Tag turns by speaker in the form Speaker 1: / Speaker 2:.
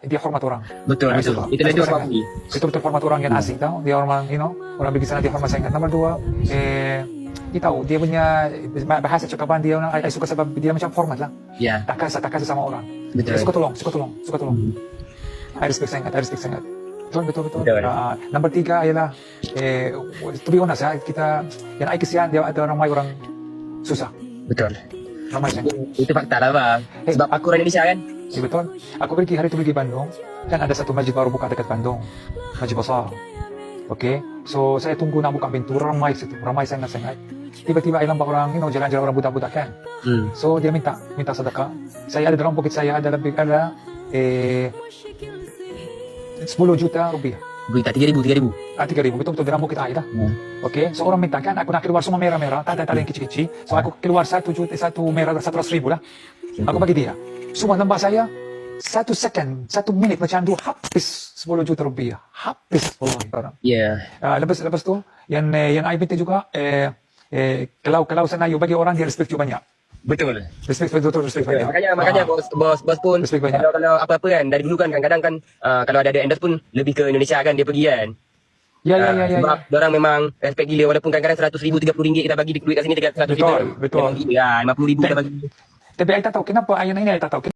Speaker 1: dia hormat orang.
Speaker 2: Betul, betul.
Speaker 1: Suka.
Speaker 2: Itulah dia
Speaker 1: Suka
Speaker 2: orang
Speaker 1: sangat. Betul-betul hormat orang yang asing tau. Dia orang, orang bagi sana dia hormat sangat. Nomor dua, dia tahu dia punya bahasa cakapan dia orang, I suka sebab dia macam hormat lah.
Speaker 2: Ya.
Speaker 1: Tak kasar sama orang.
Speaker 2: Betul.
Speaker 1: Dia suka tolong. I respect sangat. Betul.
Speaker 2: Betul.
Speaker 1: Nombor tiga ialah, to be honest kita, yang I kesian dia ada orang susah.
Speaker 2: Betul.
Speaker 1: Ramai sangat.
Speaker 2: Itu fakta lah bang. Sebab aku orang Indonesia kan.
Speaker 1: Ya betul. Aku pergi hari itu pergi Bandung, kan ada satu masjid baru buka dekat Bandung, masjid besar. Okay, so saya tunggu nak buka pintu, ramai situ, ramai sangat. Tiba-tiba ada nampak orang, jalan-jalan orang budak-budak kan. So dia minta sedekah. Saya ada dalam poket saya ada 10 juta rupiah.
Speaker 2: Berita 3.000.
Speaker 1: 3.000, betul-betul dalam poket saya dah. Okay, so orang minta kan, aku nak keluar semua merah-merah, tak ada yang kecil-kecil. So aku keluar 1 juta, 1 merah, 100.000 lah. Aku bagi dia. Semua nampak saya, 1 second, 1 minit macam tu, habis 10 juta rupiah. Habis.
Speaker 2: Ya.
Speaker 1: Lepas tu, yang I minta juga, kalau sana you bagi orang, dia respect you banyak.
Speaker 2: Betul.
Speaker 1: Respect banyak.
Speaker 2: Makanya bos pun
Speaker 1: Respect banyak.
Speaker 2: kalau apa-apa kan dari dulu kan kadang-kadang kan kalau ada endorse pun lebih ke Indonesia kan dia pergi kan.
Speaker 1: Ya.
Speaker 2: Sebab orang memang respect gila walaupun kadang-kadang 100,000 30 ringgit kita bagi duit kat sini 100
Speaker 1: Betul.
Speaker 2: Memang gila kan 50,000 kita bagi.
Speaker 1: Tapi I tak tahu kenapa ayah ini I tak tahu.